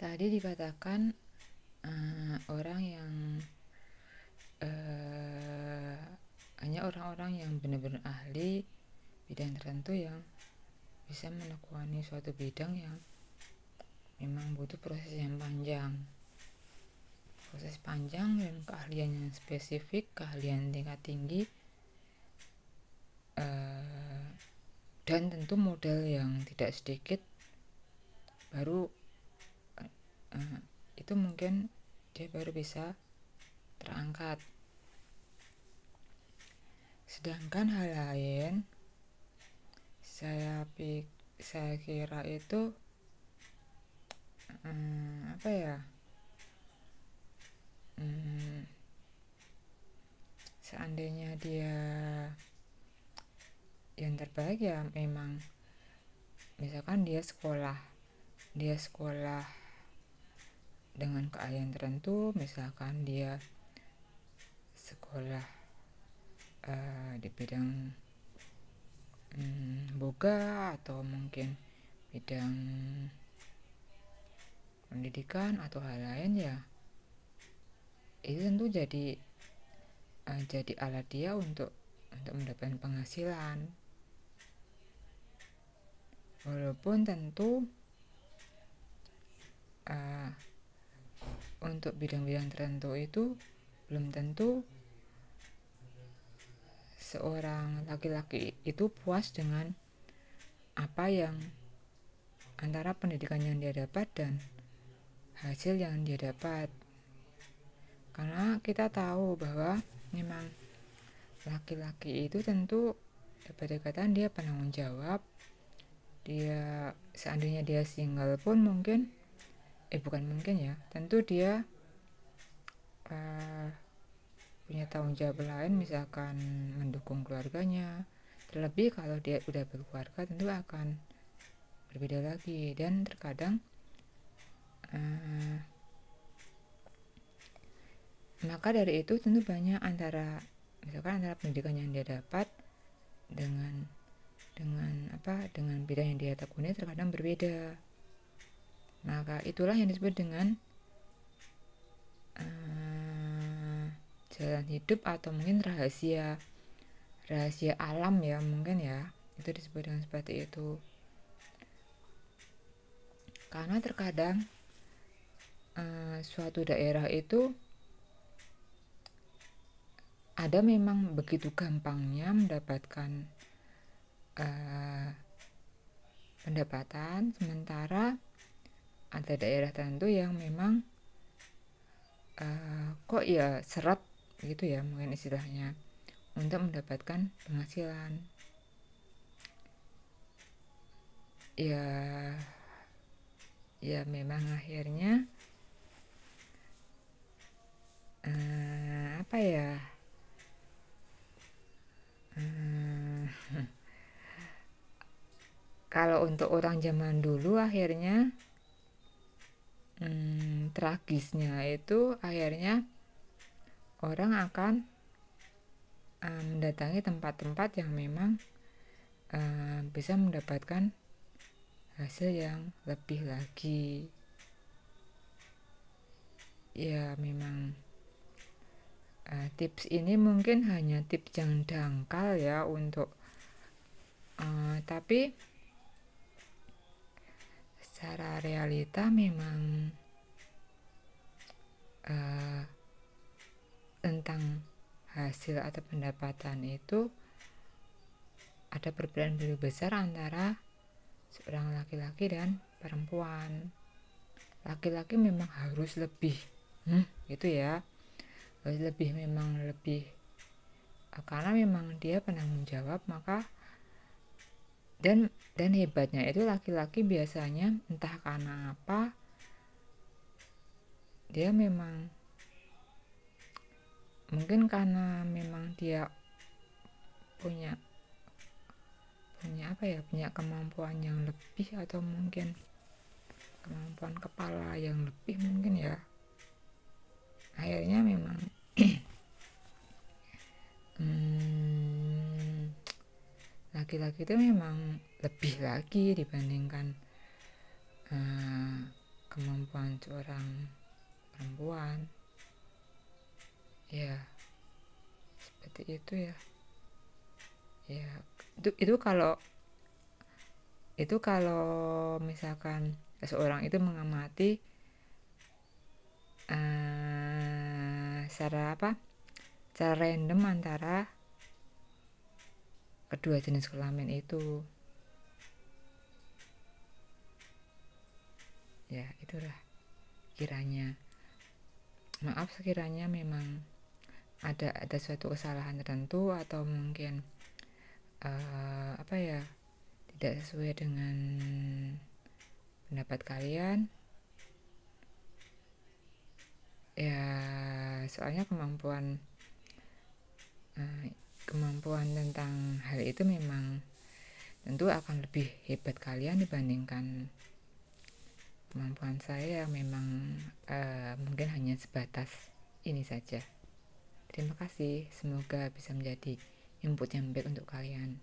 Tadi dikatakan orang yang hanya orang-orang yang benar-benar ahli bidang tertentu yang bisa menekuni suatu bidang yang memang butuh proses yang panjang, dan keahlian yang spesifik, keahlian tingkat tinggi, dan tentu modal yang tidak sedikit. Baru itu mungkin dia baru bisa terangkat. Sedangkan hal lain saya kira itu seandainya dia yang terbaik, ya memang misalkan dia sekolah dengan keahlian tertentu, misalkan dia sekolah di bidang boga atau mungkin bidang pendidikan atau hal lain, ya itu tentu jadi alat dia untuk mendapatkan penghasilan. Walaupun tentu untuk bidang-bidang tertentu itu belum tentu seorang laki-laki itu puas dengan apa yang antara pendidikan yang dia dapat dan hasil yang dia dapat. Karena kita tahu bahwa memang laki-laki itu tentu dapat dikatakan dia penanggung jawab. Dia seandainya dia single pun mungkin tentu dia punya tanggung jawab lain, misalkan mendukung keluarganya. Terlebih kalau dia udah berkeluarga tentu akan berbeda lagi. Dan terkadang maka dari itu tentu banyak antara pendidikan yang dia dapat dengan bidang yang dia tekuni terkadang berbeda. Maka itulah yang disebut dengan jalan hidup atau mungkin rahasia alam, ya mungkin ya itu disebut dengan seperti itu. Karena terkadang suatu daerah itu ada memang begitu gampangnya mendapatkan pendapatan, sementara ada daerah tertentu yang memang kok ya seret gitu ya mungkin istilahnya untuk mendapatkan penghasilan. Ya memang akhirnya kalau untuk orang zaman dulu akhirnya tragisnya itu akhirnya orang akan mendatangi tempat-tempat yang memang bisa mendapatkan hasil yang lebih lagi. Ya memang tips ini mungkin hanya tips yang dangkal ya untuk tapi secara realita memang tentang hasil atau pendapatan itu ada perbedaan lebih besar antara seorang laki-laki dan perempuan. Laki-laki memang harus lebih gitu ya, harus lebih karena memang dia penanggung jawab. Maka dan hebatnya itu laki-laki biasanya entah karena apa dia memang mungkin karena memang dia punya kemampuan yang lebih atau mungkin kemampuan kepala yang lebih mungkin ya, akhirnya memang laki-laki itu memang lebih lagi dibandingkan kemampuan kemampuan seorang perempuan. Ya, seperti itu ya. Ya, itu kalau misalkan seseorang itu mengamati secara random antara kedua jenis kelamin itu. Ya, itulah kiranya. Maaf sekiranya memang ada suatu kesalahan tertentu atau mungkin tidak sesuai dengan pendapat kalian. Ya, soalnya kemampuan tentang hal itu memang tentu akan lebih hebat kalian dibandingkan kemampuan saya yang memang mungkin hanya sebatas ini saja. Terima kasih, semoga bisa menjadi input yang baik untuk kalian.